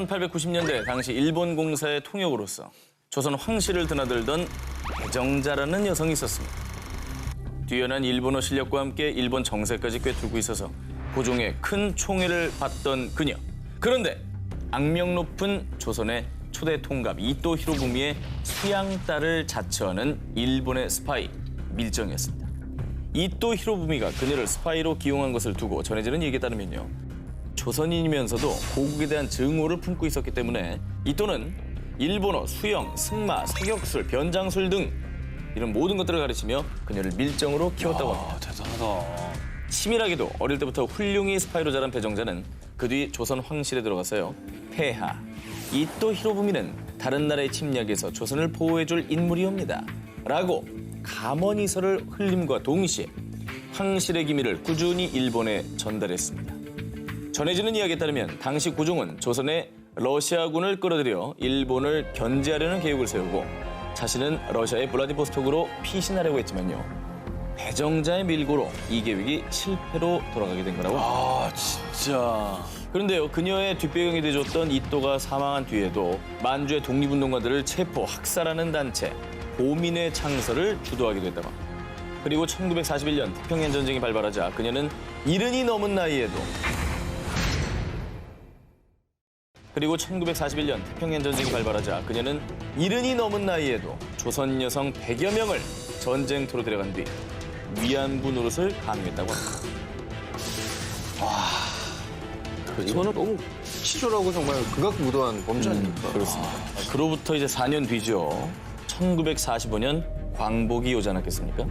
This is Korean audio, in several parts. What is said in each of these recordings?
1890년대 당시 일본 공사의 통역으로서 조선 황실을 드나들던 배정자라는 여성이 있었습니다. 뛰어난 일본어 실력과 함께 일본 정세까지 꿰뚫고 있어서 고종의 큰 총애를 받던 그녀. 그런데 악명 높은 조선의 초대 통갑 이토 히로부미의 수양딸을 자처하는 일본의 스파이 밀정이었습니다. 이토 히로부미가 그녀를 스파이로 기용한 것을 두고 전해지는 얘기에 따르면요. 조선인이면서도 고국에 대한 증오를 품고 있었기 때문에 이토는 일본어, 수영, 승마, 사격술, 변장술 등 이런 모든 것들을 가르치며 그녀를 밀정으로 키웠다고 합니다. 대단하다. 치밀하게도 어릴 때부터 훌륭히 스파이로 자란 배정자는 그 뒤 조선 황실에 들어가서요. 폐하, 이토 히로부미는 다른 나라의 침략에서 조선을 보호해줄 인물이옵니다. 라고 감언이설을 흘림과 동시에 황실의 기밀을 꾸준히 일본에 전달했습니다. 전해지는 이야기에 따르면 당시 고종은 조선에 러시아군을 끌어들여 일본을 견제하려는 계획을 세우고 자신은 러시아의 블라디보스톡으로 피신하려고 했지만요. 배정자의 밀고로 이 계획이 실패로 돌아가게 된 거라고 합니다. 아, 진짜. 그런데요, 그녀의 뒷배경이 돼줬던 이토가 사망한 뒤에도 만주의 독립운동가들을 체포, 학살하는 단체 보민의 창설을 주도하기도 했다고 합니다. 그리고 1941년 태평양 전쟁이 발발하자 그녀는 70이 넘은 나이에도 조선 여성 100여 명을 전쟁터로 데려간 뒤 위안부 노릇을 감행했다고 합니다. 이거는 너무 치졸하고 정말 극악무도한 범죄 아닙니까? 그렇습니다. 그로부터 이제 4년 뒤죠. 1945년 광복이 오지 않았겠습니까?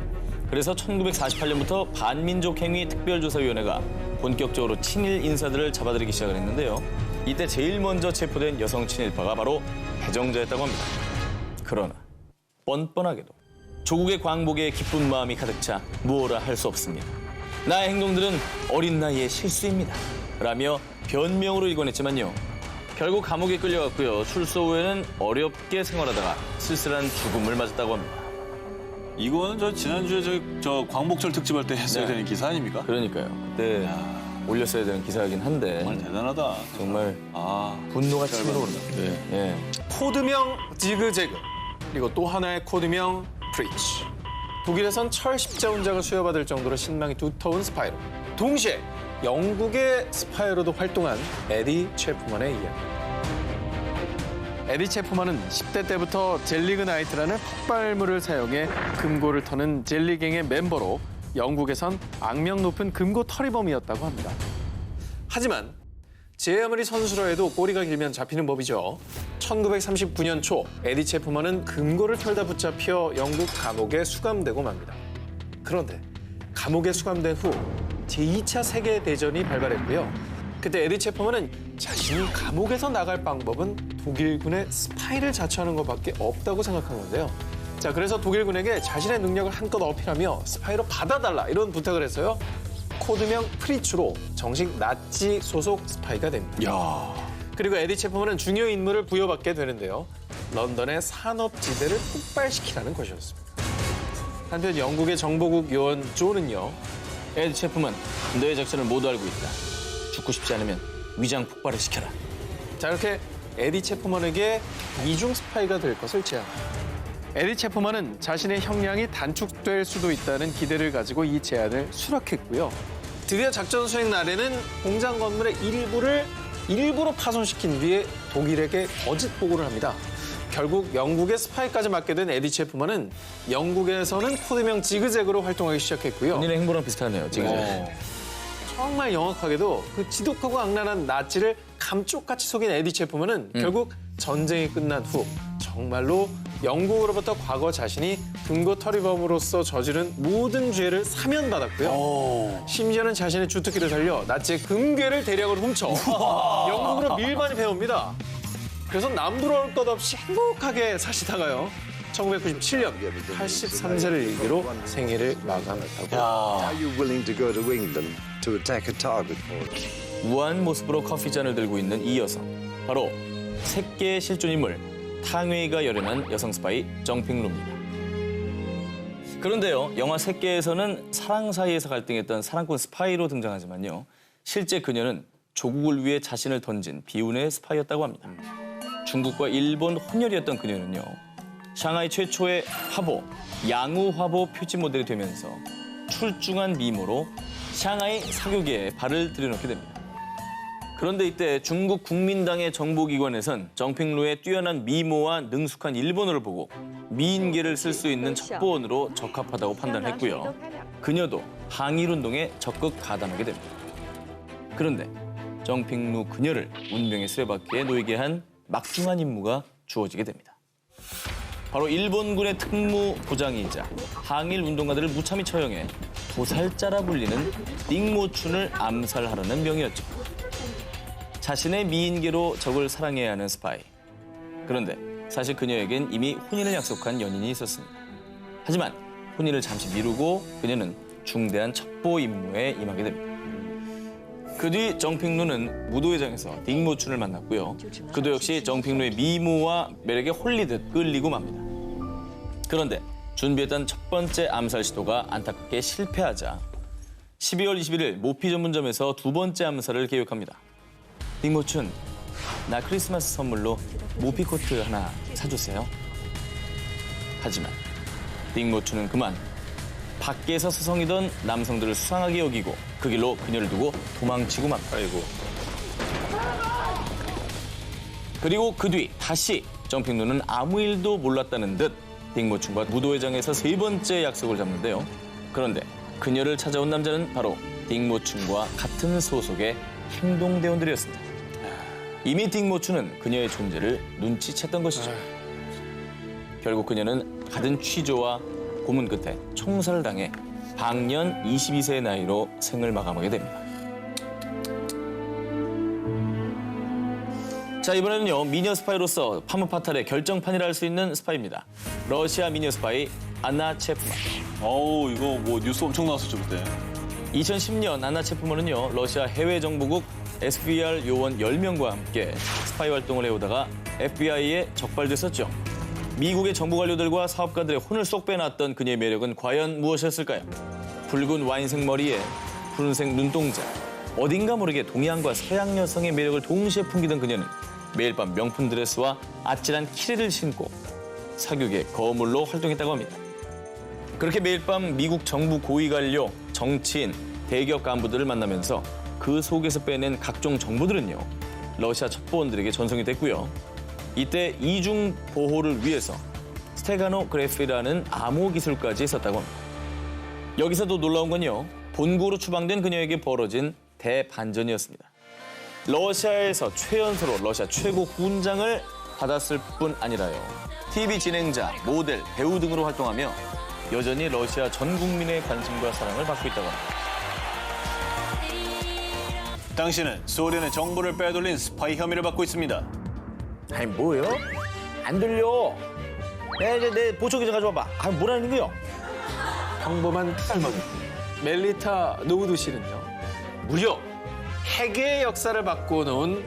그래서 1948년부터 반민족행위 특별조사위원회가 본격적으로 친일 인사들을 잡아들이기 시작을 했는데요. 이때 제일 먼저 체포된 여성 친일파가 바로 배정자였다고 합니다. 그러나 뻔뻔하게도 조국의 광복에 기쁜 마음이 가득 차 무엇라 할 수 없습니다. 나의 행동들은 어린 나이의 실수입니다. 라며 변명으로 일관했지만요. 결국 감옥에 끌려갔고요. 출소 후에는 어렵게 생활하다가 쓸쓸한 죽음을 맞았다고 합니다. 이거는 저 지난주에 저 광복절 특집할 때 했어야 네. 되는 기사 아닙니까? 그러니까요. 그때 올렸어야 되는 기사이긴 한데 정말 대단하다. 정말 아, 분노가 치밀어 오른다. 네. 예. 코드명 지그재그, 그리고 또 하나의 코드명 프리치. 독일에선 철 십자훈장을 수여받을 정도로 신망이 두터운 스파이로, 동시에 영국의 스파이로도 활동한 에디 체프먼의 이야기. 에디 체프먼은 10대 때부터 젤리그 나이트라는 폭발물을 사용해 금고를 터는 젤리갱의 멤버로 영국에선 악명 높은 금고 털이범이었다고 합니다. 하지만 제 아무리 선수로 꼬리가 길면 잡히는 법이죠. 1939년 초 에디 체프먼은 금고를 털다 붙잡혀 영국 감옥에 수감되고 맙니다. 그런데 감옥에 수감된 후 제2차 세계대전이 발발했고요. 그때 에디 체프먼은 자신이 감옥에서 나갈 방법은 독일군의 스파이를 자처하는 것밖에 없다고 생각한 건데요. 자, 그래서 독일군에게 자신의 능력을 한껏 어필하며 스파이로 받아달라 이런 부탁을 했어요. 코드명 프리츠로 정식 나치 소속 스파이가 됩니다. 야, 그리고 에디 체프먼은 중요 임무를 부여받게 되는데요. 런던의 산업지대를 폭발시키라는 것이었습니다. 한편 영국의 정보국 요원 조는요. 에디 체프먼, 너의 작전을 모두 알고 있다. 죽고 싶지 않으면 위장 폭발을 시켜라. 자, 이렇게 에디 체프먼에게 이중 스파이가 될 것을 제안합니다. 에디 체프먼은 자신의 형량이 단축될 수도 있다는 기대를 가지고 이 제안을 수락했고요. 드디어 작전 수행 날에는 공장 건물의 일부를 일부러 파손시킨 뒤에 독일에게 거짓 보고를 합니다. 결국 영국의 스파이까지 맡게 된 에디 체프먼은 영국에서는 코드명 지그재그로 활동하기 시작했고요. 본인의 행보랑 비슷하네요, 지금. 정말 영악하게도 그 지독하고 악랄한 나치를 감쪽같이 속인 에디 체프먼은 결국 전쟁이 끝난 후 정말로 영국으로부터 과거 자신이 금고 털이범으로서 저지른 모든 죄를 사면받았고요. 심지어는 자신의 주특기를 살려 나치의 금괴를 대량으로 훔쳐 영국으로 밀반이 배웁니다. 그래서 남부러울 것 없이 행복하게 사시다가요. 1997년 83세를 일기로 생애를 마감했다고. Are you willing to go to England to attack a target for us? 우아한 모습으로 커피잔을 들고 있는 이 여성. 바로 색계의 실존 인물, 탕웨이가 열연한 여성 스파이 정핑루입니다. 그런데요, 영화 색계에서는 사랑 사이에서 갈등했던 사랑꾼 스파이로 등장하지만요. 실제 그녀는 조국을 위해 자신을 던진 비운의 스파이였다고 합니다. 중국과 일본 혼혈이었던 그녀는요. 샹하이 최초의 화보, 양우 화보 표지 모델이 되면서 출중한 미모로 샹하이 사교계에 발을 들여놓게 됩니다. 그런데 이때 중국 국민당의 정보기관에선 정핑루의 뛰어난 미모와 능숙한 일본어를 보고 미인계를 쓸 수 있는 첩보원으로 적합하다고 판단했고요. 그녀도 항일운동에 적극 가담하게 됩니다. 그런데 정핑루 그녀를 운명의 수레바퀴에 놓이게 한 막중한 임무가 주어지게 됩니다. 바로 일본군의 특무부장이자 항일 운동가들을 무참히 처형해 도살자라 불리는 띵모춘을 암살하라는 명이었죠. 자신의 미인계로 적을 사랑해야 하는 스파이. 그런데 사실 그녀에겐 이미 혼인을 약속한 연인이 있었습니다. 하지만 혼인을 잠시 미루고 그녀는 중대한 첩보 임무에 임하게 됩니다. 그 뒤 정핑루는 무도회장에서 띵모춘을 만났고요. 그도 역시 정핑루의 미모와 매력에 홀리듯 끌리고 맙니다. 그런데 준비했던 첫 번째 암살 시도가 안타깝게 실패하자 12월 21일 모피 전문점에서 두 번째 암살을 계획합니다. 띵모춘, 나 크리스마스 선물로 모피 코트 하나 사주세요. 하지만 띵모춘은 그만 밖에서 수성이던 남성들을 수상하게 여기고 그 길로 그녀를 두고 도망치고 맙니다. 아이고. 그리고 그 뒤 다시 정핑루는 아무 일도 몰랐다는 듯 띵모춘과 무도회장에서 세 번째 약속을 잡는데요. 그런데 그녀를 찾아온 남자는 바로 띵모춘과 같은 소속의 행동대원들이었습니다. 이미 띵모춘은 그녀의 존재를 눈치챘던 것이죠. 결국 그녀는 갖은 취조와 고문 끝에 총살을 당해 방년 22세의 나이로 생을 마감하게 됩니다. 자, 이번에는요. 미녀 스파이로서 파무 파탈의 결정판이라 할 수 있는 스파이입니다. 러시아 미녀 스파이 안나 체프만. 어우, 이거 뭐 뉴스 엄청 나왔었죠, 그때. 2010년 안나 체프먼은요. 러시아 해외 정보국 SVR 요원 10명과 함께 스파이 활동을 해오다가 FBI에 적발됐었죠. 미국의 정보 관료들과 사업가들의 혼을 쏙 빼놨던 그녀의 매력은 과연 무엇이었을까요? 붉은 와인색 머리에 푸른색 눈동자, 어딘가 모르게 동양과 서양 여성의 매력을 동시에 풍기던 그녀는 매일 밤 명품 드레스와 아찔한 키레를 신고 사교계 거물로 활동했다고 합니다. 그렇게 매일 밤 미국 정부 고위 관료, 정치인, 대기업 간부들을 만나면서 그 속에서 빼낸 각종 정보들은요. 러시아 첩보원들에게 전송이 됐고요. 이때 이중 보호를 위해서 스테가노그래피라는 암호 기술까지 썼다고 합니다. 여기서도 놀라운 건요. 본국으로 추방된 그녀에게 벌어진 대반전이었습니다. 러시아에서 최연소로 러시아 최고 훈장을 받았을 뿐 아니라요. TV 진행자, 모델, 배우 등으로 활동하며 여전히 러시아 전 국민의 관심과 사랑을 받고 있다고 합니다. 당신은 소련의 정보를 빼돌린 스파이 혐의를 받고 있습니다. 아니 뭐요? 안 들려. 내 보초기 좀 가져와봐. 아 뭐라는 거요? 평범한 할머니 멜리타 노우드실은요. 무려 핵의 역사를 바꿔놓은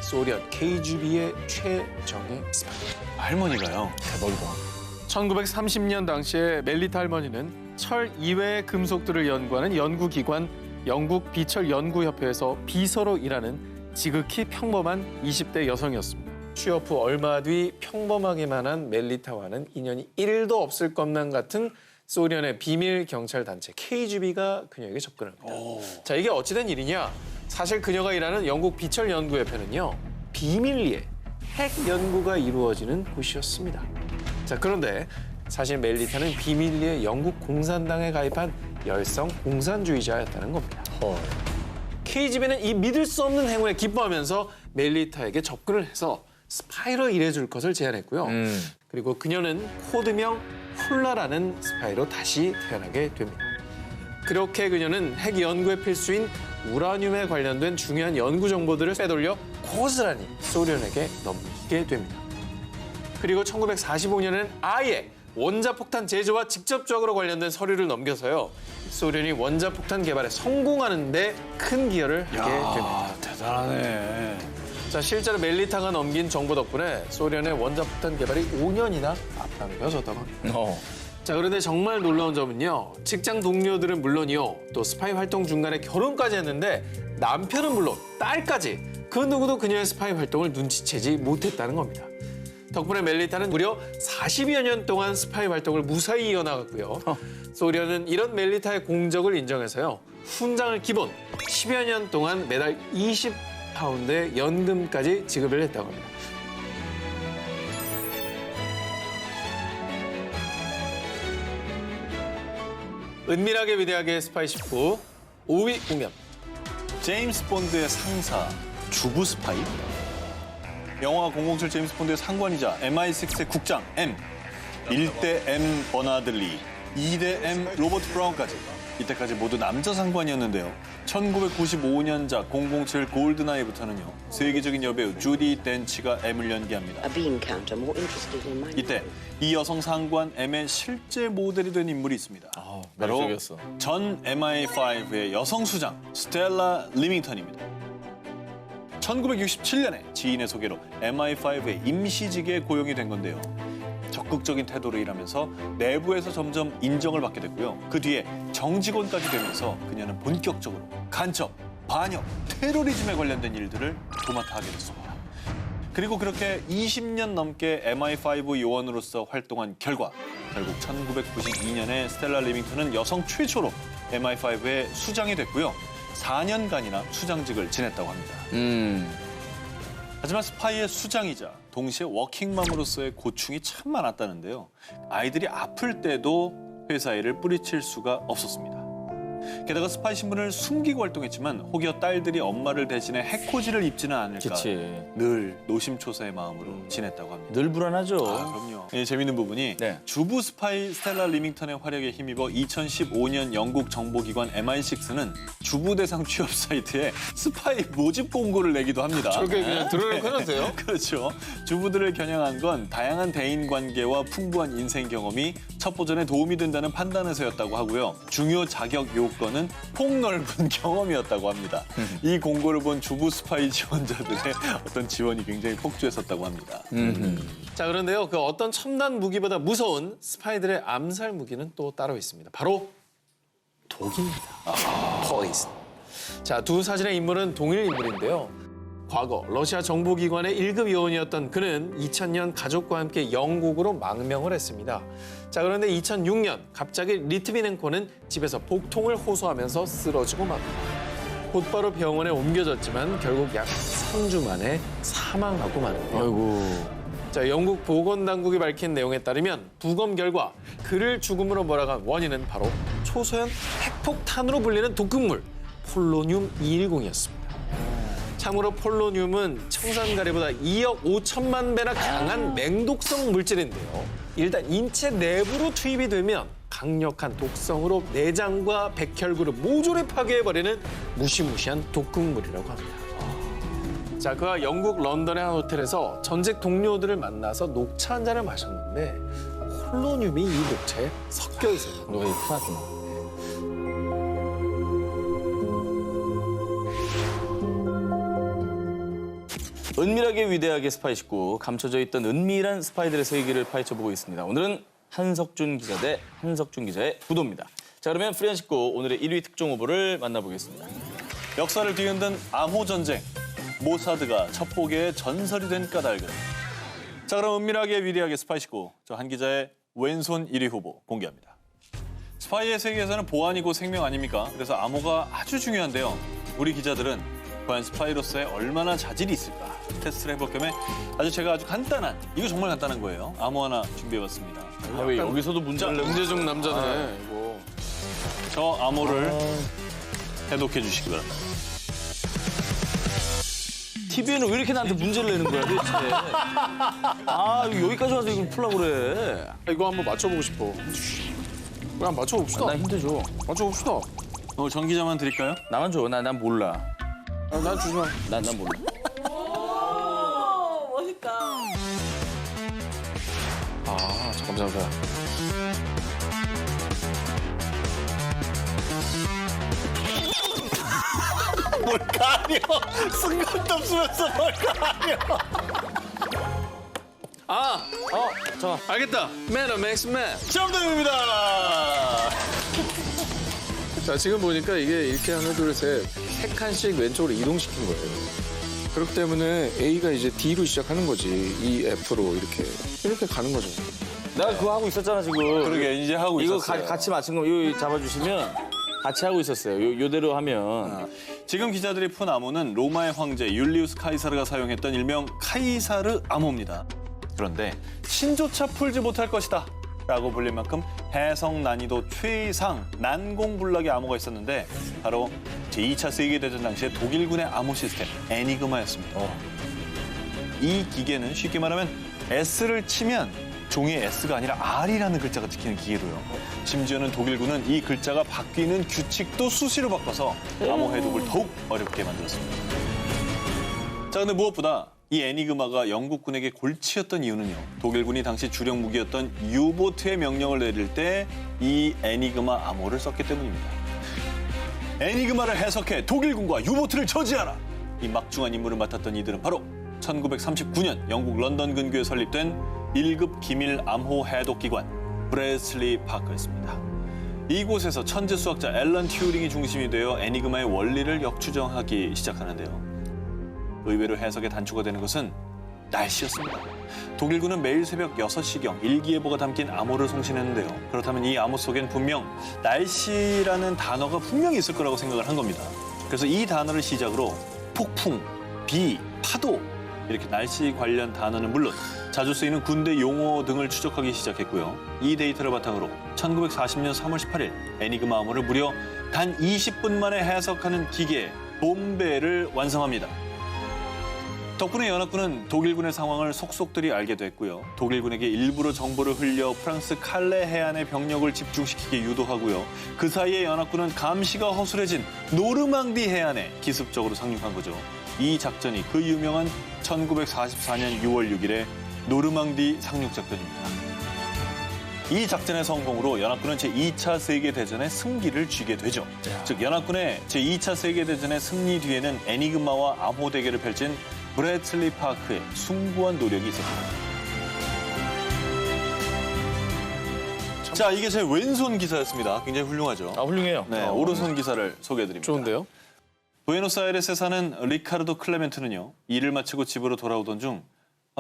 소련 KGB의 최정예 스파이. 할머니가요. 1930년 당시에 멜리타 할머니는 철 이외의 금속들을 연구하는 연구기관 영국 비철연구협회에서 비서로 일하는 지극히 평범한 20대 여성이었습니다. 취업 후 얼마 뒤 평범하기만 한 멜리타와는 인연이 1도 없을 것만 같은 소련의 비밀 경찰 단체 KGB가 그녀에게 접근을 합니다. 자, 이게 어찌된 일이냐? 사실 그녀가 일하는 영국 비철연구협회는요. 비밀리에 핵 연구가 이루어지는 곳이었습니다. 자, 그런데 사실 멜리타는 비밀리에 영국 공산당에 가입한 열성 공산주의자였다는 겁니다. KGB는 이 믿을 수 없는 행운에 기뻐하면서 멜리타에게 접근을 해서 스파이로 일해줄 것을 제안했고요. 그리고 그녀는 코드명 훌라라는 스파이로 다시 태어나게 됩니다. 그렇게 그녀는 핵 연구의 필수인 우라늄에 관련된 중요한 연구 정보들을 빼돌려 고스란히 소련에게 넘기게 됩니다. 그리고 1945년에는 아예 원자폭탄 제조와 직접적으로 관련된 서류를 넘겨서요. 소련이 원자폭탄 개발에 성공하는 데 큰 기여를 하게 됩니다. 대단하네. 자, 실제로 멜리타가 넘긴 정보 덕분에 소련의 원자폭탄 개발이 5년이나 앞당겨졌다고 합니다. 자, 그런데 정말 놀라운 점은요. 직장 동료들은 물론이요. 또 스파이 활동 중간에 결혼까지 했는데 남편은 물론 딸까지 그 누구도 그녀의 스파이 활동을 눈치채지 못했다는 겁니다. 덕분에 멜리타는 무려 40여 년 동안 스파이 활동을 무사히 이어나갔고요. 소련은 이런 멜리타의 공적을 인정해서요. 훈장을 기본 10여 년 동안 매달 20파운드의 연금까지 지급을 했다고 합니다. 은밀하게 위대하게 스파이 19 5위 공연. 제임스 본드의 상사, 주부 스파이? 영화 007 제임스 본드의 상관이자 MI6의 국장 M, 1대 M 버나들리, 2대 M 로버트 브라운까지 이때까지 모두 남자 상관이었는데요. 1995년작 007 골드나이부터는요. 세계적인 여배우 주디 덴치가 M을 연기합니다. A bean counter more interested in my 이때 이 여성 상관 M의 실제 모델이 된 인물이 있습니다. 바로 매력적이었어. 전 MI5의 여성 수장 스텔라 리밍턴입니다. 1967년에 지인의 소개로 MI5의 임시직에 고용이 된 건데요. 적극적인 태도로 일하면서 내부에서 점점 인정을 받게 됐고요. 그 뒤에 정직원까지 되면서 그녀는 본격적으로 간첩, 반역, 테러리즘에 관련된 일들을 도맡아 하게 됐습니다. 그리고 그렇게 20년 넘게 MI5 요원으로서 활동한 결과 결국 1992년에 스텔라 리밍턴은 여성 최초로 MI5의 수장이 됐고요. 4년간이나 수장직을 지냈다고 합니다. 하지만 스파이의 수장이자 동시에 워킹맘으로서의 고충이 참 많았다는데요. 아이들이 아플 때도 회사 일을 뿌리칠 수가 없었습니다. 게다가 스파이 신분을 숨기고 활동했지만 혹여 딸들이 엄마를 대신해 해코지를 입지는 않을까 그치. 늘 노심초사의 마음으로 지냈다고 합니다. 늘 불안하죠. 그럼요. 재밌는 부분이 네. 주부 스파이 스텔라 리밍턴의 활약에 힘입어 2015년 영국 정보기관 MI6는 주부 대상 취업 사이트에 스파이 모집 공고를 내기도 합니다. 저렇게 그냥 들어놓고 해놨어요? 그렇죠. 주부들을 겨냥한 건 다양한 대인 관계와 풍부한 인생 경험이 첩보전에 도움이 된다는 판단에서였다고 하고요. 중요 자격 요건은 폭넓은 경험이었다고 합니다. 이 공고를 본 주부 스파이 지원자들의 어떤 지원이 굉장히 폭주했었다고 합니다. 자, 그런데요. 그 어떤 첨단 무기보다 무서운 스파이들의 암살 무기는 또 따로 있습니다. 바로 독입니다. 포이즌. 자, 두 사진의 인물은 동일 인물인데요. 과거 러시아 정보기관의 1급 요원이었던 그는 2000년 가족과 함께 영국으로 망명을 했습니다. 자, 그런데 2006년 갑자기 리트비넨코는 집에서 복통을 호소하면서 쓰러지고 맙니다. 곧바로 병원에 옮겨졌지만 결국 약 3주 만에 사망하고 마는데요. 아이고. 자, 영국 보건당국이 밝힌 내용에 따르면 부검 결과 그를 죽음으로 몰아간 원인은 바로 초소형 핵폭탄으로 불리는 독극물 폴로늄 210이었습니다. 참고로 폴로늄은 청산가리보다 2억 5천만 배나 강한 맹독성 물질인데요. 일단 인체 내부로 투입이 되면 강력한 독성으로 내장과 백혈구를 모조리 파괴해버리는 무시무시한 독극물이라고 합니다. 자, 그가 영국 런던의 한 호텔에서 전직 동료들을 만나서 녹차 한 잔을 마셨는데 폴로늄이 이 녹차에 섞여 있어요. 너가 이 타났구나. 은밀하게 위대하게 스파이 19 감춰져 있던 은밀한 스파이들의 세계를 파헤쳐보고 있습니다. 오늘은 한석준 기자 대 한석준 기자의 부도입니다. 자, 그러면 프리한 19 오늘의 1위 특종 후보를 만나보겠습니다. 역사를 뒤흔든 암호 전쟁, 모사드가 첩보계의 전설이 된 까닭은. 자, 그럼 은밀하게 위대하게 스파이 19, 저 한 기자의 왼손 1위 후보 공개합니다. 스파이의 세계에서는 보안이고 생명 아닙니까? 그래서 암호가 아주 중요한데요. 우리 기자들은 과연 스파이로서의 얼마나 자질이 있을까 테스트를 해볼 겸해 제가 아주 간단한, 이거 정말 간단한 거예요. 암호 하나 준비해봤습니다. 아, 왜 여기서도 문제를 내고 문제 중 남자네. 이거. 저 암호를 해독해 주시기 바랍니다. TV에는 왜 이렇게 나한테 문제를 내는 거야, 도대체. 아, 여기까지 와서 이걸 풀라고 그래. 이거 한번 맞춰보고 싶어. 우리 한번 맞춰봅시다. 나 힌트 줘. 맞춰봅시다. 정 기자만 드릴까요? 나만 줘. 난 몰라. 난 주지 마. 난 몰라. 멋있다. 아, 잠깐만. 뭘까 아니요. 쓴 것도 없으면서 뭘까 아니요. 알겠다. Man makes man. 정답입니다. 자, 지금 보니까 이게 이렇게 하나, 둘, 셋, 세 칸씩 왼쪽으로 이동시킨 거예요. 그렇기 때문에 A가 이제 D로 시작하는 거지. E, F로 이렇게 가는 거죠. 내가 그거 하고 있었잖아 지금. 그러게 이제 하고 이거 있었어요. 같이 맞춘 거 이거 잡아주시면 같이 하고 있었어요. 요대로 하면. 지금 기자들이 푼 암호는 로마의 황제 율리우스 카이사르가 사용했던 일명 카이사르 암호입니다. 그런데 신조차 풀지 못할 것이다 라고 불릴 만큼 해석 난이도 최상 난공불락의 암호가 있었는데 바로 제2차 세계대전 당시의 독일군의 암호 시스템 애니그마였습니다. 이 기계는 쉽게 말하면 S를 치면 종이에 S가 아니라 R이라는 글자가 찍히는 기계로요. 심지어는 독일군은 이 글자가 바뀌는 규칙도 수시로 바꿔서 암호 해독을 더욱 어렵게 만들었습니다. 자, 근데 무엇보다 이 애니그마가 영국군에게 골치였던 이유는요. 독일군이 당시 주력 무기였던 유보트의 명령을 내릴 때 이 애니그마 암호를 썼기 때문입니다. 애니그마를 해석해 독일군과 유보트를 저지하라! 이 막중한 임무를 맡았던 이들은 바로 1939년 영국 런던 근교에 설립된 1급 기밀 암호 해독 기관 브레슬리 파크였습니다. 이곳에서 천재 수학자 앨런 튜링이 중심이 되어 애니그마의 원리를 역추정하기 시작하는데요. 의외로 해석의 단초가 되는 것은 날씨였습니다. 독일군은 매일 새벽 6시경 일기예보가 담긴 암호를 송신했는데요. 그렇다면 이 암호 속엔 분명 날씨라는 단어가 분명히 있을 거라고 생각을 한 겁니다. 그래서 이 단어를 시작으로 폭풍, 비, 파도 이렇게 날씨 관련 단어는 물론 자주 쓰이는 군대 용어 등을 추적하기 시작했고요. 이 데이터를 바탕으로 1940년 3월 18일 애니그마 암호를 무려 단 20분 만에 해석하는 기계 봄베를 완성합니다. 덕분에 연합군은 독일군의 상황을 속속들이 알게 됐고요. 독일군에게 일부러 정보를 흘려 프랑스 칼레 해안의 병력을 집중시키게 유도하고요. 그 사이에 연합군은 감시가 허술해진 노르망디 해안에 기습적으로 상륙한 거죠. 이 작전이 그 유명한 1944년 6월 6일의 노르망디 상륙작전입니다. 이 작전의 성공으로 연합군은 제2차 세계대전의 승기를 쥐게 되죠. 즉 연합군의 제2차 세계대전의 승리 뒤에는 애니그마와 암호 대결을 펼친 브레슬리 파크의 숭고한 노력이 있었습니다. 자, 이게 제 왼손 기사였습니다. 굉장히 훌륭하죠. 훌륭해요. 네, 오른손 기사를 소개해드립니다. 좋은데요? 부에노스아이레스에 사는 리카르도 클레멘트는요. 일을 마치고 집으로 돌아오던 중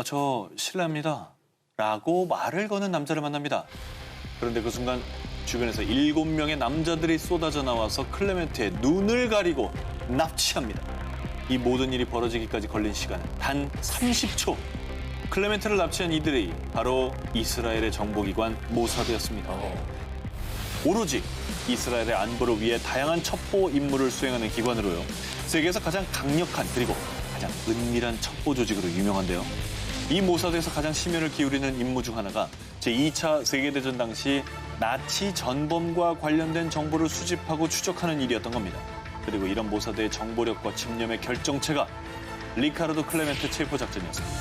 저 실례합니다 라고 말을 거는 남자를 만납니다. 그런데 그 순간 주변에서 7명의 남자들이 쏟아져 나와서 클레멘트의 눈을 가리고 납치합니다. 이 모든 일이 벌어지기까지 걸린 시간은 단 30초. 클레멘트를 납치한 이들이 바로 이스라엘의 정보기관 모사드였습니다. 오로지 이스라엘의 안보를 위해 다양한 첩보 임무를 수행하는 기관으로요. 세계에서 가장 강력한 그리고 가장 은밀한 첩보 조직으로 유명한데요. 이 모사드에서 가장 심혈을 기울이는 임무 중 하나가 제2차 세계대전 당시 나치 전범과 관련된 정보를 수집하고 추적하는 일이었던 겁니다. 그리고 이런 모사드의 정보력과 집념의 결정체가 리카르도 클레멘트 체포작전이었습니다.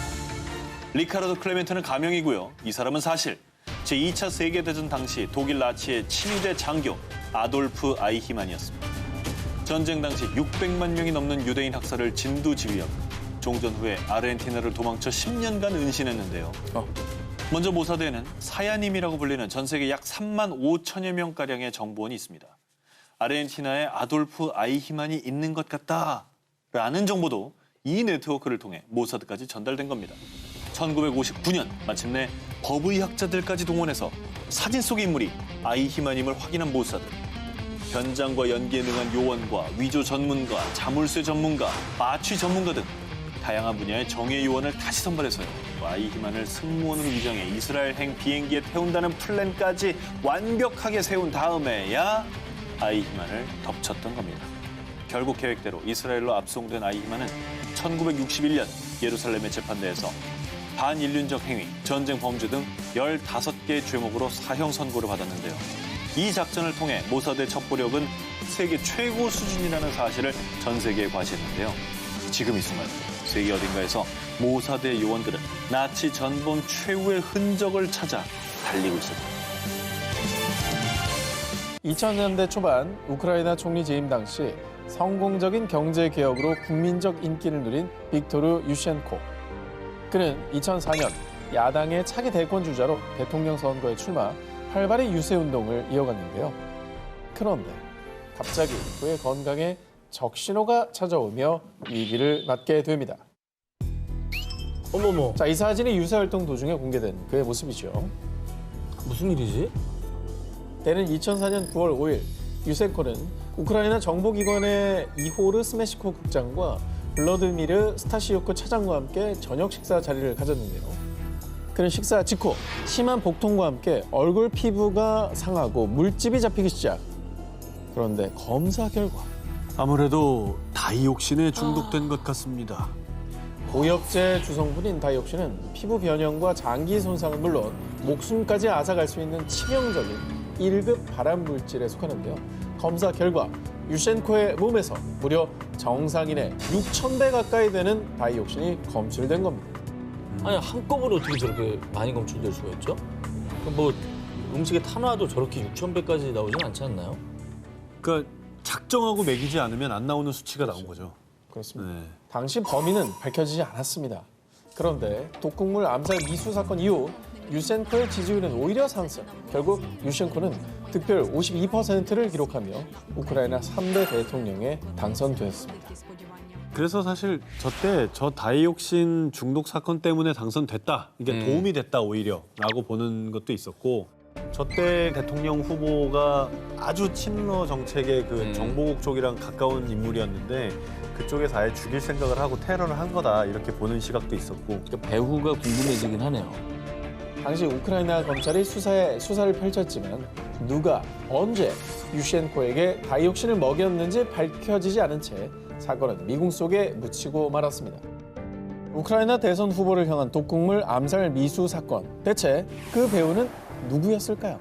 리카르도 클레멘트는 가명이고요. 이 사람은 사실 제2차 세계대전 당시 독일 나치의 친위대 장교 아돌프 아이히만이었습니다. 전쟁 당시 600만 명이 넘는 유대인 학살을 진두지휘하고 종전 후에 아르헨티나를 도망쳐 10년간 은신했는데요. 먼저 모사드에는 사야님이라고 불리는 전 세계 약 3만 5천여 명가량의 정보원이 있습니다. 아르헨티나에 아돌프 아이히만이 있는 것 같다라는 정보도 이 네트워크를 통해 모사드까지 전달된 겁니다. 1959년 마침내 법의학자들까지 동원해서 사진 속의 인물이 아이히만임을 확인한 모사드. 현장과 연기에 능한 요원과 위조 전문가, 자물쇠 전문가, 마취 전문가 등 다양한 분야의 정예 요원을 다시 선발해서요. 아이히만을 승무원으로 위장해 이스라엘행 비행기에 태운다는 플랜까지 완벽하게 세운 다음에야 아이히만을 덮쳤던 겁니다. 결국 계획대로 이스라엘로 압송된 아이히만은 1961년 예루살렘의 재판대에서 반인륜적 행위, 전쟁 범죄 등 15개의 죄목으로 사형 선고를 받았는데요. 이 작전을 통해 모사드의 첩보력은 세계 최고 수준이라는 사실을 전 세계에 과시했는데요. 지금 이 순간 세계 어딘가에서 모사드의 요원들은 나치 전범 최후의 흔적을 찾아 달리고 있습니다. 2000년대 초반 우크라이나 총리 재임 당시 성공적인 경제 개혁으로 국민적 인기를 누린 빅토르 유셴코. 그는 2004년 야당의 차기 대권 주자로 대통령 선거에 출마, 활발히 유세 운동을 이어갔는데요. 그런데 갑자기 그의 건강에 적신호가 찾아오며 위기를 맞게 됩니다. 어머머. 자, 이 사진이 유세 활동 도중에 공개된 그의 모습이죠. 무슨 일이지? 때는 2004년 9월 5일 유센코는 우크라이나 정보기관의 이호르 스메시코 국장과 블러드미르 스타시오크 차장과 함께 저녁 식사 자리를 가졌는데요. 그는 식사 직후 심한 복통과 함께 얼굴 피부가 상하고 물집이 잡히기 시작. 그런데 검사 결과 아무래도 다이옥신에 중독된 것 같습니다. 고엽제 주성분인 다이옥신은 피부 변형과 장기 손상은 물론 목숨까지 앗아갈 수 있는 치명적인 1급 발암 물질에 속하는데요. 검사 결과 유센코의 몸에서 무려 정상인의 6,000배 가까이 되는 다이옥신이 검출된 겁니다. 아니 한꺼번에 어떻게 저렇게 많이 검출될 수가 있죠? 그럼 뭐 음식에 탄화도 저렇게 6,000배까지 나오진 않지 않나요? 그러니까 작정하고 먹이지 않으면 안 나오는 수치가 나온 거죠. 그렇습니다. 네. 당시 범인은 밝혀지지 않았습니다. 그런데 독극물 암살 미수 사건 이후 유센코의 지지율은 오히려 상승. 결국 유센코는 득표율 52%를 기록하며 우크라이나 3대 대통령에 당선되었습니다. 그래서 사실 저 다이옥신 중독 사건 때문에 당선됐다. 이게 도움이 됐다 오히려라고 보는 것도 있었고 저때 대통령 후보가 아주 친러 정책의 그 정보국 쪽이랑 가까운 인물이었는데 그쪽에서 아예 죽일 생각을 하고 테러를 한 거다 이렇게 보는 시각도 있었고 그러니까 배후가 궁금해지긴 하네요. 당시 우크라이나 검찰이 수사를 펼쳤지만 누가 언제 유센코에게 다이옥신을 먹였는지 밝혀지지 않은 채 사건은 미궁 속에 묻히고 말았습니다. 우크라이나 대선 후보를 향한 독극물 암살 미수 사건. 대체 그 배우는 누구였을까요?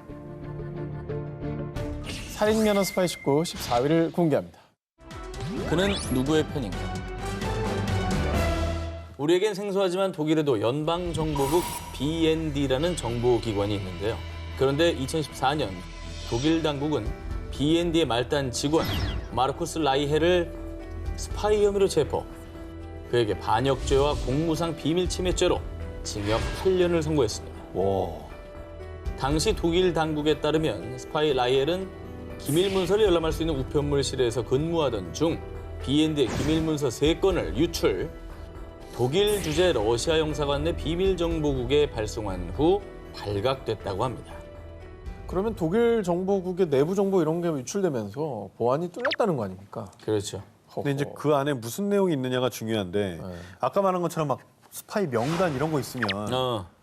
살인면허 스파이 19 14위를 공개합니다. 그는 누구의 편인가? 우리에겐 생소하지만 독일에도 연방정보국 BND라는 정보기관이 있는데요. 그런데 2014년 독일 당국은 BND의 말단 직원 마르쿠스 라이헤를 스파이 혐의로 체포. 그에게 반역죄와 공무상 비밀침해죄로 징역 8년을 선고했습니다. 와. 당시 독일 당국에 따르면 스파이 라이헬은 기밀문서를 열람할 수 있는 우편물실에서 근무하던 중 BND의 기밀문서 3건을 유출, 독일 주재 러시아 영사관 내 비밀정보국에 발송한 후 발각됐다고 합니다. 그러면 독일 정보국의 내부 정보 이런 게 유출되면서 보안이 뚫렸다는 거 아닙니까? 그렇죠. 근데 이제 그 안에 무슨 내용이 있느냐가 중요한데 아까 말한 것처럼 막 스파이 명단 이런 거 있으면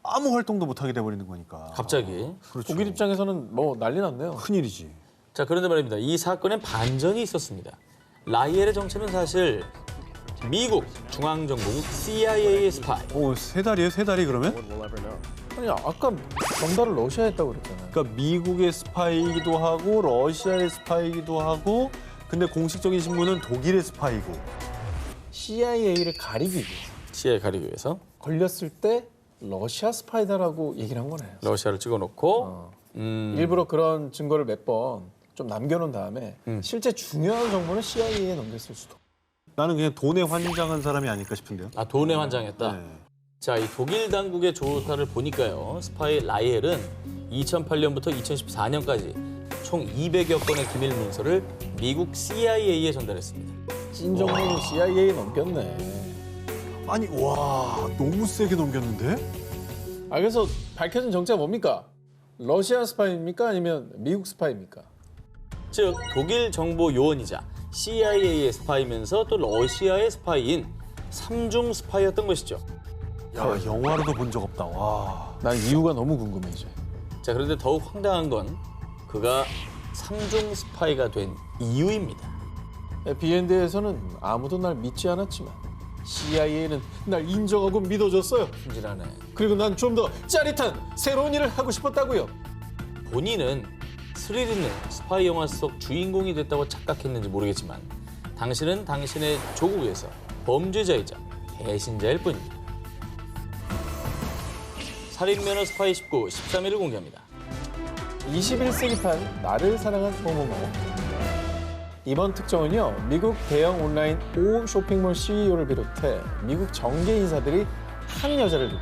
아무 활동도 못 하게 돼 버리는 거니까. 갑자기. 그렇죠. 독일 입장에서는 뭐 난리 났네요. 큰일이지. 자, 그런데 말입니다. 이 사건엔 반전이 있었습니다. 라이헬의 정체는 사실 미국 중앙정보국 CIA의 스파이. 오, 3달이에요? 3달이 그러면? 아니 아까 전달을 러시아에 했다고 그랬잖아요. 그러니까 미국의 스파이이기도 하고 러시아의 스파이이기도 하고 근데 공식적인 신문은 독일의 스파이고. CIA를 가리기 위해서 CIA 가리기 위해서 걸렸을 때 러시아 스파이다라고 얘기를 한 거네요. 러시아를 찍어놓고 일부러 그런 증거를 몇 번 좀 남겨놓은 다음에 실제 중요한 정보는 CIA에 넘겼을 수도. 나는 그냥 돈에 환장한 사람이 아닐까 싶은데요. 돈에 환장했다. 네. 자, 이 독일 당국의 조사를 보니까요. 스파이 라이헬은 2008년부터 2014년까지 총 200여 건의 기밀 문서를 미국 CIA에 전달했습니다. 찐 정보는 CIA에 넘겼네. 아니 와 너무 세게 넘겼는데? 그래서 밝혀진 정체가 뭡니까? 러시아 스파이입니까? 아니면 미국 스파이입니까? 즉 독일 정보 요원이자 CIA의 스파이면서 또 러시아의 스파이인 삼중 스파이였던 것이죠. 야 영화로도 본 적 없다. 와. 난 이유가 너무 궁금해 이제. 자, 그런데 더욱 황당한 건 그가 삼중 스파이가 된 이유입니다. BND에서는 아무도 날 믿지 않았지만 CIA는 날 인정하고 믿어줬어요. 순진하네. 그리고 난 좀 더 짜릿한 새로운 일을 하고 싶었다고요. 본인은 스릴 있는 스파이 영화 속 주인공이 됐다고 착각했는지 모르겠지만 당신은 당신의 조국에서 범죄자이자 배신자일 뿐입니다. 살인면허 스파이 19, 13위를 공개합니다. 21세기판 나를 사랑한 모모모. 이번 특종은요. 미국 대형 온라인 5 쇼핑몰 CEO를 비롯해 미국 정계 인사들이 한 여자를 두고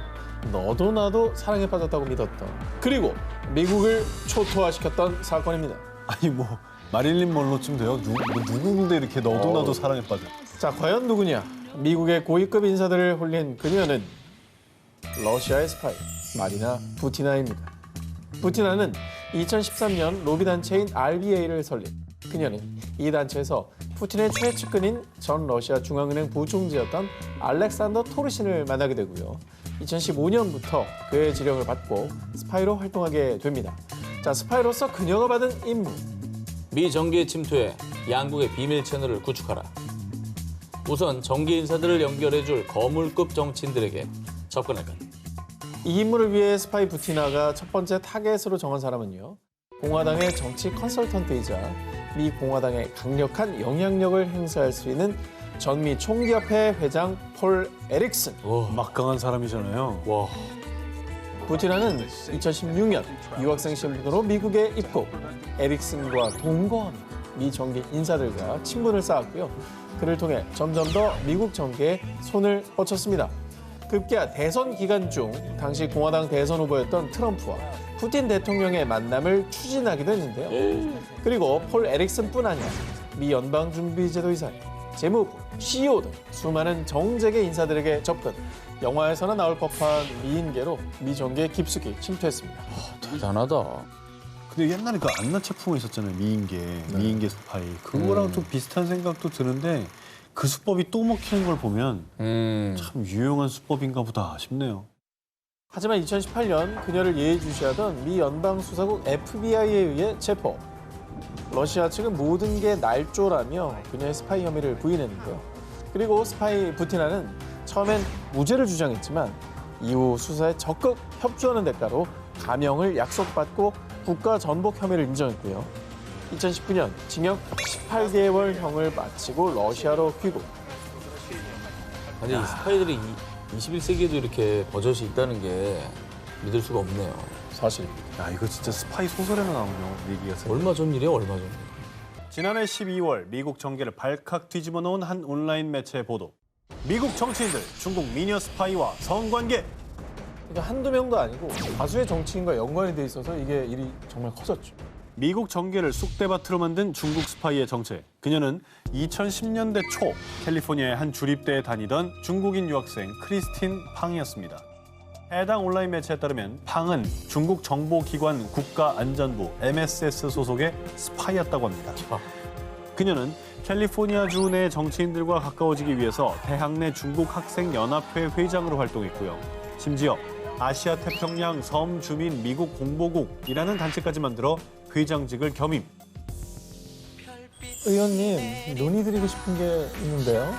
너도 나도 사랑에 빠졌다고 믿었던 그리고 미국을 초토화시켰던 사건입니다. 아니 뭐 마릴린 먼로쯤 돼요. 누구인데 이렇게 너도 나도 사랑에 빠져. 자, 과연 누구냐? 미국의 고위급 인사들을 홀린 그녀는 러시아의 스파이 마리나 부티나입니다. 부티나는 2013년 로비 단체인 RBA를 설립. 그녀는 이 단체에서 푸틴의 최측근인 전 러시아 중앙은행 부총재였던 알렉산더 토르신을 만나게 되고요. 2015년부터 그의 지령을 받고 스파이로 활동하게 됩니다. 자, 스파이로서 그녀가 받은 임무. 미 정계에 침투해 양국의 비밀 채널을 구축하라. 우선 정계 인사들을 연결해줄 거물급 정치인들에게 접근할 것. 이 임무를 위해 스파이 부티나가 첫 번째 타겟으로 정한 사람은요. 공화당의 정치 컨설턴트이자 미 공화당의 강력한 영향력을 행사할 수 있는 전미 총기협회 회장 폴 에릭슨. 막강한 사람이잖아요. 와. 부티나는 2016년 유학생 신분으로 미국에 입국. 에릭슨과 동거하며 미 정계 인사들과 친분을 쌓았고요. 그를 통해 점점 더 미국 정계에 손을 뻗쳤습니다. 급기야 대선 기간 중 당시 공화당 대선 후보였던 트럼프와 푸틴 대통령의 만남을 추진하기도 했는데요. 그리고 폴 에릭슨뿐 아니라 미 연방준비제도이사, 재무부, CEO 등 수많은 정재계 인사들에게 접근. 영화에서나 나올 법한 미인계로 미 정계에 깊숙이 침투했습니다. 대단하다. 근데 옛날에 그 안나 체풍 있었잖아요. 미인계 스파이. 그거랑 좀 비슷한 생각도 드는데 그 수법이 또 먹히는 걸 보면 참 유용한 수법인가 보다 싶네요. 하지만 2018년 그녀를 예의주시하던 미 연방수사국 FBI에 의해 체포. 러시아 측은 모든 게 날조라며 그녀의 스파이 혐의를 부인했는데요. 그리고 스파이 부티나는 처음엔 무죄를 주장했지만 이후 수사에 적극 협조하는 대가로 감형을 약속받고 국가 전복 혐의를 인정했고요. 2019년 징역 18개월형을 마치고 러시아로 귀국. 아니, 이 스파이들이 21세기에도 이렇게 버젓이 있다는 게 믿을 수가 없네요. 사실 야 이거 진짜 스파이 소설에나 나오네요. 얘기가. 얼마 전 일이에요, 얼마 전. 지난해 12월 미국 정계를 발칵 뒤집어 놓은 한 온라인 매체의 보도. 미국 정치인들 중국 미녀 스파이와 성관계. 그러니까 한두 명도 아니고 다수의 정치인과 연관이 돼 있어서 이게 일이 정말 커졌죠. 미국 정계를 쑥대밭으로 만든 중국 스파이의 정체. 그녀는 2010년대 초 캘리포니아의 한 주립대에 다니던 중국인 유학생 크리스틴 팡이었습니다. 해당 온라인 매체에 따르면 팡은 중국 정보기관 국가안전부 MSS 소속의 스파이였다고 합니다. 그녀는 캘리포니아주 내 정치인들과 가까워지기 위해서 대학 내 중국 학생연합회 회장으로 활동했고요. 심지어 아시아 태평양 섬 주민 미국 공보국이라는 단체까지 만들어 회장직을 겸임. 의원님, 논의드리고 싶은 게 있는데요.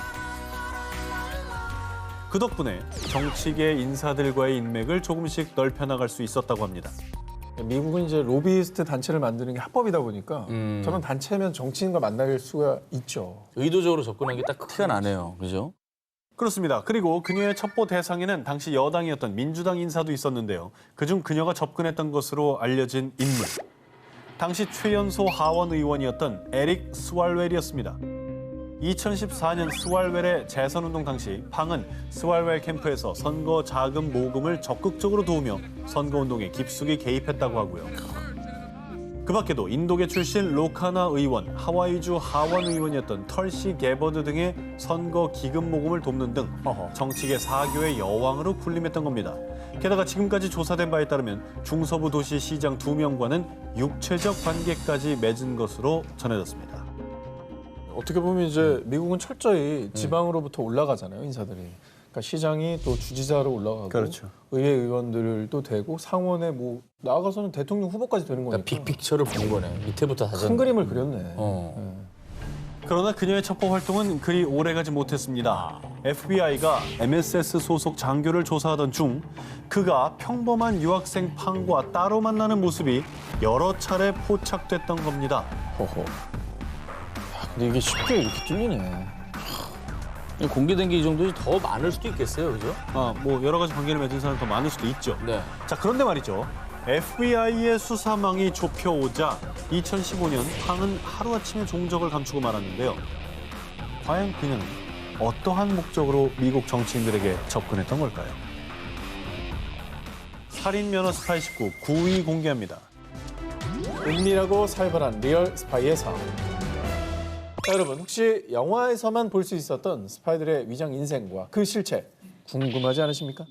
그 덕분에 정치계 인사들과의 인맥을 조금씩 넓혀나갈 수 있었다고 합니다. 미국은 이제 로비이스트 단체를 만드는 게 합법이다 보니까 저런 단체면 정치인과 만날 수가 있죠. 의도적으로 접근한 게 딱 티가 나네요. 그죠? 그렇습니다. 그리고 그녀의 첩보 대상에는 당시 여당이었던 민주당 인사도 있었는데요. 그중 그녀가 접근했던 것으로 알려진 인물. 당시 최연소 하원 의원이었던 에릭 스왈웰이었습니다. 2014년 스왈웰의 재선운동 당시 팡은 스왈웰 캠프에서 선거 자금 모금을 적극적으로 도우며 선거운동에 깊숙이 개입했다고 하고요. 그 밖에도 인도계 출신 로카나 의원, 하와이주 하원 의원이었던 털시 게버드 등의 선거 기금 모금을 돕는 등 정치계 사교의 여왕으로 군림했던 겁니다. 게다가 지금까지 조사된 바에 따르면 중서부 도시 시장 2명과는 육체적 관계까지 맺은 것으로 전해졌습니다. 어떻게 보면 이제 미국은 철저히 지방으로부터 올라가잖아요, 인사들이. 그러니까 시장이 또 주지사로 올라가고 그렇죠. 의회 의원들도 되고 상원에 뭐 나아가서는 대통령 후보까지 되는 거니까. 그러니까 빅픽처를 본 거네. 밑에부터 다 큰 그림을 그렸네. 그러나 그녀의 첩보 활동은 그리 오래가지 못했습니다. FBI가 MSS 소속 장교를 조사하던 중 그가 평범한 유학생 팡과 따로 만나는 모습이 여러 차례 포착됐던 겁니다. 허허. 근데 이게 쉽게 이렇게 뚫리네. 공개된 게 이 정도지 더 많을 수도 있겠어요. 그죠? 뭐 여러 가지 관계를 맺은 사람이 더 많을 수도 있죠. 네. 자, 그런데 말이죠. FBI의 수사망이 좁혀오자 2015년 팡은 하루아침에 종적을 감추고 말았는데요. 과연 그녀는 어떠한 목적으로 미국 정치인들에게 접근했던 걸까요? 살인 면허 스파이 19 9위 공개합니다. 은밀하고 살벌한 리얼 스파이의 삶. 자, 여러분 혹시 영화에서만 볼 수 있었던 스파이들의 위장 인생과 그 실체 궁금하지 않으십니까?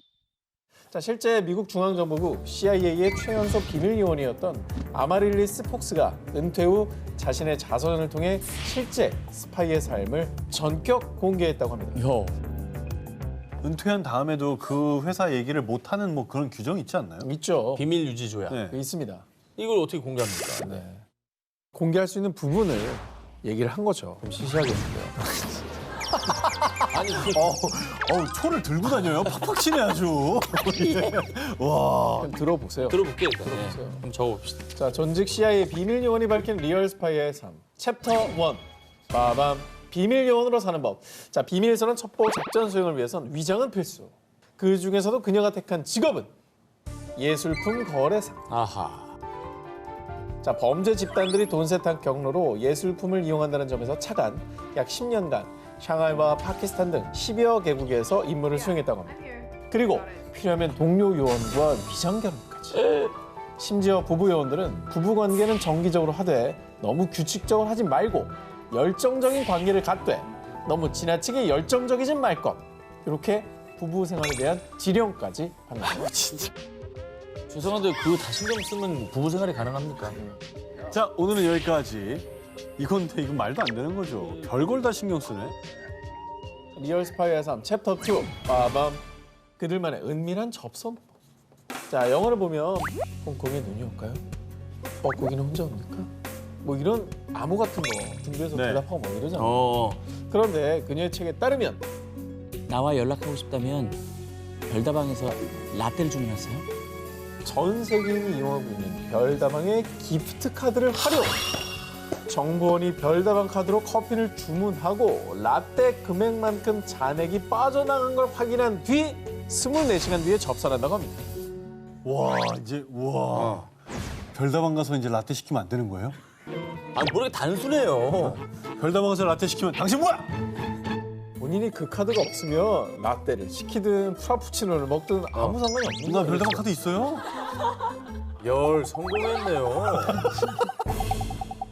자, 실제 미국 중앙정보국 CIA의 최연소 비밀요원이었던 아마릴리스 폭스가 은퇴 후 자신의 자서전을 통해 실제 스파이의 삶을 전격 공개했다고 합니다. 은퇴한 다음에도 그 회사 얘기를 못하는 뭐 그런 규정이 있지 않나요? 있죠. 비밀 유지 조약. 네. 있습니다. 이걸 어떻게 공개합니까? 네. 공개할 수 있는 부분을 얘기를 한 거죠. 좀 시시하겠는데요. 아니 초를 들고 다녀요. 팍팍 치네 아주. 와. 좀 들어보세요. 들어볼게요. 일단. 네. 들어보세요. 한번 적어봅시다. 자, 전직 CIA 비밀 요원이 밝힌 리얼 스파이의 삶. 챕터 1. 빠밤. 비밀 요원으로 사는 법. 자, 비밀선언 첩보 작전 수행을 위해선 위장은 필수. 그 중에서도 그녀가 택한 직업은 예술품 거래사. 아하. 자, 범죄 집단들이 돈 세탁 경로로 예술품을 이용한다는 점에서 차관 약 10년간 샹하이와 파키스탄 등 10여 개국에서 임무를 수행했다고 합니다. 그리고 필요하면 동료 요원과 위장 결혼까지. 심지어 부부 요원들은 부부 관계는 정기적으로 하되 너무 규칙적으로 하지 말고 열정적인 관계를 갖되 너무 지나치게 열정적이진 말 것. 이렇게 부부 생활에 대한 지령까지 받는다. 진짜. 죄송한데 그거 다 신경 쓰면 부부 생활이 가능합니까? 자, 오늘은 여기까지. 이건 말도 안 되는 거죠. 별걸 다 신경 쓰네. 리얼 스파이의 삶 챕터 2. 빠밤. 그들만의 은밀한 접선. 자, 영화를 보면 콩콩의 눈이 올까요? 뻐꾸기는 혼자 옵니까? 뭐 이런 암호 같은 거 등교에서 네. 대답하고 뭐 이러잖아요. 그런데 그녀의 책에 따르면 나와 연락하고 싶다면 별다방에서 라떼를 주문하세요. 전 세계인이 이용하고 있는 별다방의 기프트 카드를 활용. 정보원이 별다방 카드로 커피를 주문하고 라떼 금액만큼 잔액이 빠져나간 걸 확인한 뒤 24시간 뒤에 접선한다고 합니다. 와, 이제 별다방 가서 이제 라떼 시키면 안 되는 거예요? 아, 모르게 단순해요. 별다방 가서 라떼 시키면 당신 뭐야? 본인이 그 카드가 없으면 라떼를 시키든 프라푸치노를 먹든 아무 상관이 없는 나 거예요. 별다방 카드 있어요? 열 성공했네요.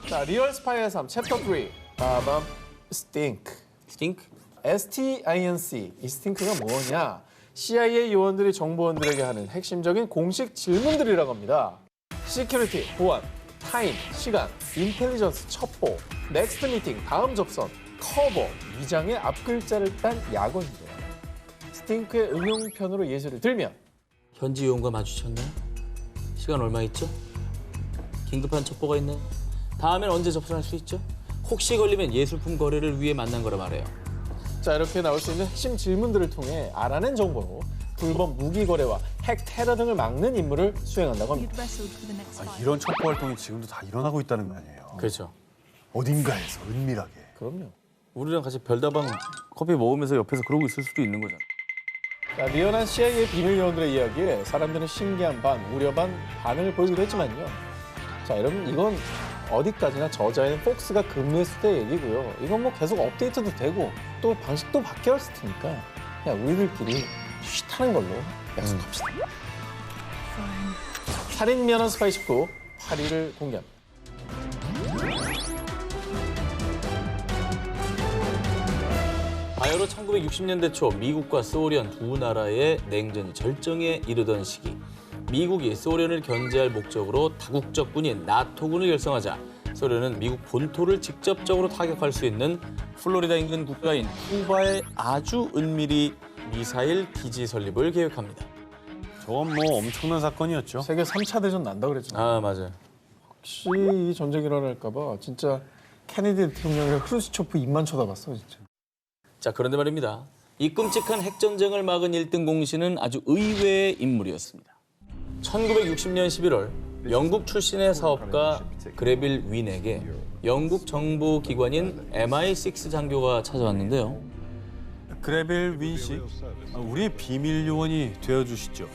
자, 리얼 스파이의 삶 챕터 3. 빠밤. 스팅크. 스팅크? STINC. 이 스팅크가 뭐냐? CIA 요원들이 정보원들에게 하는 핵심적인 공식 질문들이라고 합니다. 시큐리티, 보안, 타임, 시간, 인텔리전스, 첩보, 넥스트 미팅, 다음 접선, 커버, 위장의 앞글자를 딴 약어인데요. 스팅크의 응용편으로 예시를 들면 현지 요원과 마주쳤나요? 시간 얼마 있죠? 긴급한 첩보가 있나요? 다음엔 언제 접선할 수 있죠? 혹시 걸리면 예술품 거래를 위해 만난 거라 말해요. 자, 이렇게 나올 수 있는 핵심 질문들을 통해 알아낸 정보로 불법 무기 거래와 핵 테러 등을 막는 임무를 수행한다고 합니다. 이런 첩보 활동이 지금도 다 일어나고 있다는 거 아니에요? 그렇죠. 어딘가에서 은밀하게. 그럼요. 우리랑 같이 별다방 커피 먹으면서 옆에서 그러고 있을 수도 있는 거잖아. 자, 리얼한 CIA 비밀 요원들의 이야기에 사람들은 신기한 반, 우려 반, 반응을 보이기도 했지만요. 자, 여러분 이건 어디까지나 저자인 폭스가 근무했을 때 얘기고요. 이건 뭐 계속 업데이트도 되고 또 방식도 바뀌었을 테니까 그냥 우리들끼리 쉬타는 걸로 약속합시다. 살인 면허 스파이 19 8위를 공개합니다. 바야흐로 1960년대 초 미국과 소련 두 나라의 냉전이 절정에 이르던 시기, 미국이 소련을 견제할 목적으로 다국적 군인 나토군을 결성하자 소련은 미국 본토를 직접적으로 타격할 수 있는 플로리다 인근 국가인 쿠바에 아주 은밀히 미사일 기지 설립을 계획합니다. 저건 뭐 엄청난 사건이었죠. 세계 3차 대전 난다 그랬잖아요. 아, 맞아요. 혹시 이 전쟁이 일어날까 봐 진짜 케네디 대통령이랑 크루스초프 입만 쳐다봤어 진짜. 자, 그런데 말입니다. 이 끔찍한 핵전쟁을 막은 1등 공신은 아주 의외의 인물이었습니다. 1960년 11월 영국 출신의 사업가 그레빌 윈에게 영국 정보기관인 MI6 장교가 찾아왔는데요. 그레빌 윈 씨, 우리의 비밀 요원이 되어주시죠.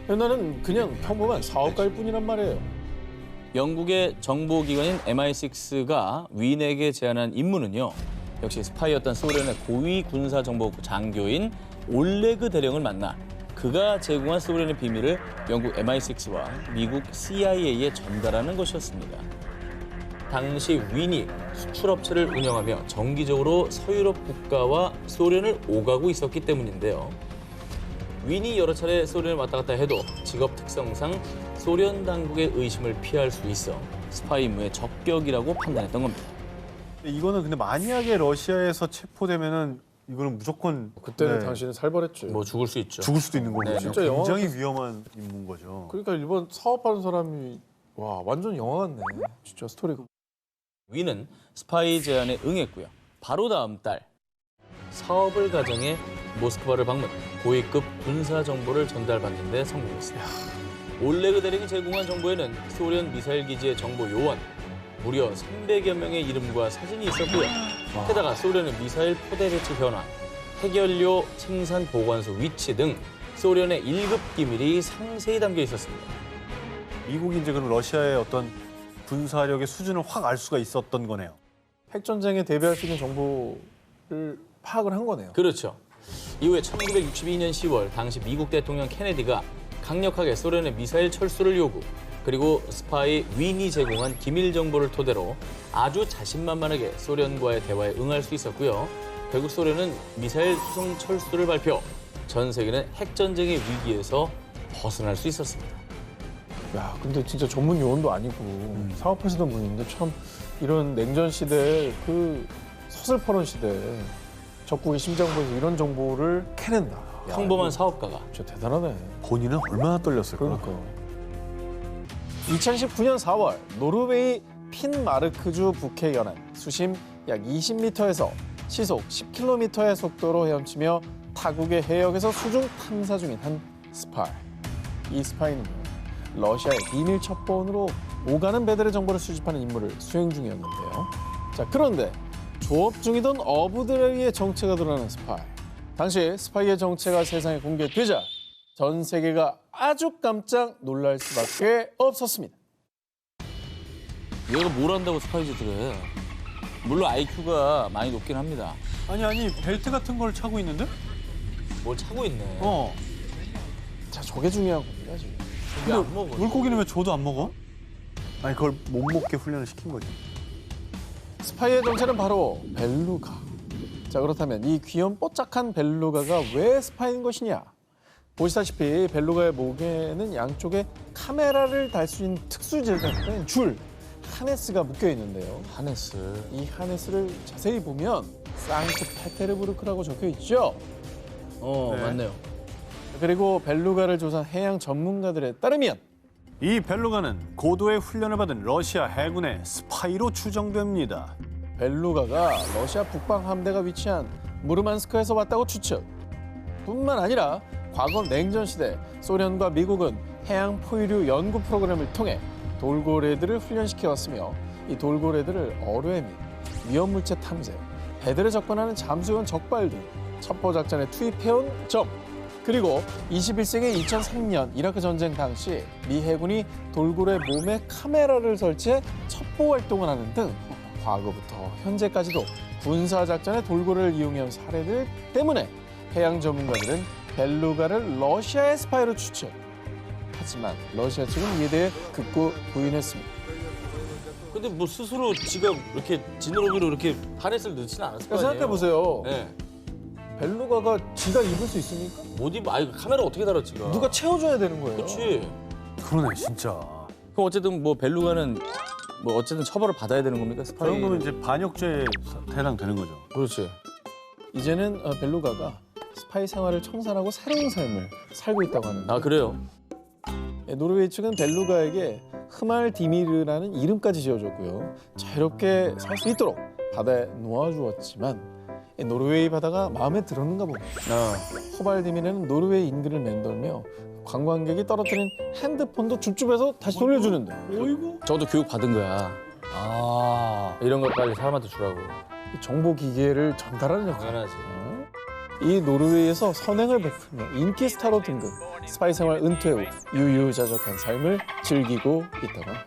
나는 그냥 평범한 사업가일 뿐이란 말이에요. 영국의 정보기관인 MI6가 윈에게 제안한 임무는요. 역시 스파이였던 소련의 고위 군사정보국 장교인 올레그 대령을 만나 그가 제공한 소련의 비밀을 영국 MI6와 미국 CIA에 전달하는 것이었습니다. 당시 윈이 수출업체를 운영하며 정기적으로 서유럽 국가와 소련을 오가고 있었기 때문인데요. 윈이 여러 차례 소련을 왔다 갔다 해도 직업 특성상 소련 당국의 의심을 피할 수 있어 스파이 임무의 적격이라고 판단했던 겁니다. 이거는 근데 만약에 러시아에서 체포되면은 이거는 무조건 그때는 네, 당신은 살벌했죠. 뭐 죽을 수 있죠. 죽을 수도 있는 거고 네, 진짜 굉장히 위험한 임무인 거죠. 그러니까 일본 사업하는 사람이 와 완전 영화 같네. 진짜 스토리가. 윈은 스파이 제안에 응했고요. 바로 다음 달 사업을 가정해 모스크바를 방문, 고위급 군사 정보를 전달받는 데 성공했습니다. 올레그 대령이 제공한 정보에는 소련 미사일 기지의 정보 요원, 무려 300여 명의 이름과 사진이 있었고요. 게다가 소련의 미사일 포대 배치 현황, 핵연료 생산 보관소 위치 등 소련의 1급 기밀이 상세히 담겨 있었습니다. 미국이 이제 그럼 러시아의 어떤 군사력의 수준을 확 알 수가 있었던 거네요. 핵전쟁에 대비할 수 있는 정보를 파악을 한 거네요. 그렇죠. 이후에 1962년 10월 당시 미국 대통령 케네디가 강력하게 소련의 미사일 철수를 요구, 그리고 스파이 윈이 제공한 기밀 정보를 토대로 아주 자신만만하게 소련과의 대화에 응할 수 있었고요. 결국 소련은 미사일 수송 철수를 발표, 전 세계는 핵전쟁의 위기에서 벗어날 수 있었습니다. 야, 근데 진짜 전문 요원도 아니고 사업하시던 분인데 참 이런 냉전 시대에 그 서슬퍼런 시대에 적국의 심장부에서 이런 정보를 캐낸다. 야, 평범한 이거 사업가가. 진짜 대단하네. 본인은 얼마나 떨렸을까? 그러니까. 2019년 4월 노르웨이 핀마르크주 북해 연안 수심 약 20m에서 시속 10km의 속도로 헤엄치며 타국의 해역에서 수중 탐사 중인 한 스파이. 이 스파이는요, 러시아의 비밀 첩보원으로 오가는 배들의 정보를 수집하는 임무를 수행 중이었는데요. 자, 그런데 조업 중이던 어부들의 정체가 드러나는 스파이. 당시 스파이의 정체가 세상에 공개되자 전 세계가 아주 깜짝 놀랄 수밖에 없었습니다. 얘가 뭘 한다고 스파이즈들 해. 물론 IQ가 많이 높긴 합니다. 아니 벨트 같은 걸 차고 있는데? 뭘 차고 있네. 자, 저게 중요한 겁니다, 지금. 근데 안 먹어. 물고기는 왜 줘도 안 먹어? 아니 그걸 못 먹게 훈련을 시킨 거지. 스파이의 정체는 바로 벨루가. 자, 그렇다면 이 귀염뽀짝한 벨루가가 왜 스파이인 것이냐? 보시다시피 벨루가의 목에는 양쪽에 카메라를 달 수 있는 특수 제작된 줄, 하네스가 묶여 있는데요. 하네스. 이 하네스를 자세히 보면 상트페테르부르크라고 적혀 있죠. 네. 맞네요. 그리고 벨루가를 조사한 해양 전문가들에 따르면 이 벨루가는 고도의 훈련을 받은 러시아 해군의 스파이로 추정됩니다. 벨루가가 러시아 북방 함대가 위치한 무르만스크에서 왔다고 추측. 뿐만 아니라 과거 냉전 시대 소련과 미국은 해양 포유류 연구 프로그램을 통해 돌고래들을 훈련시켜왔으며 이 돌고래들을 어뢰 및 위험 물체 탐색, 배들에 접근하는 잠수용 적발 등 첩보 작전에 투입해온 점. 그리고 21세기 2003년 이라크 전쟁 당시 미 해군이 돌고래 몸에 카메라를 설치해 첩보 활동을 하는 등 과거부터 현재까지도 군사 작전에 돌고래를 이용해온 사례들 때문에 해양 전문가들은 벨루가를 러시아의 스파이로 추측. 하지만 러시아 측은 이에 대해 극구 부인했습니다. 근데 뭐 스스로 지가 이렇게 지느러미로 이렇게 하네스를 넣지는 않았을 거 아니에요. 생각해 보세요. 네. 벨루가가 지가 입을 수 있습니까? 못 입어. 아니 카메라 어떻게 달아 지가. 누가 채워줘야 되는 거예요. 그렇지. 그러네 진짜. 그럼 어쨌든 뭐 벨루가는 뭐 어쨌든 처벌을 받아야 되는 겁니까? 그 스파이. 정도면 이제 반역죄에 해당되는 거죠. 그렇지. 이제는 벨루가가 스파이 생활을 청산하고 새로운 삶을 살고 있다고 하는데 아 그래요? 노르웨이 측은 벨루가에게 흐말디미르라는 이름까지 지어줬고요. 자유롭게 살 수 있도록 바다에 놓아주었지만 노르웨이 바다가 마음에 들었는가 봅니다. 호발디미르는 노르웨이 인근을 맴돌며 관광객이 떨어뜨린 핸드폰도 줍줍해서 다시 돌려주는데 저도 교육 받은 거야. 이런 걸 빨리 사람한테 주라고. 정보 기계를 전달하는 역할. 당연하지. 이 노르웨이에서 선행을 베풀며 인기 스타로 등극, 스파이 생활 은퇴 후 유유자적한 삶을 즐기고 있다고 합니다.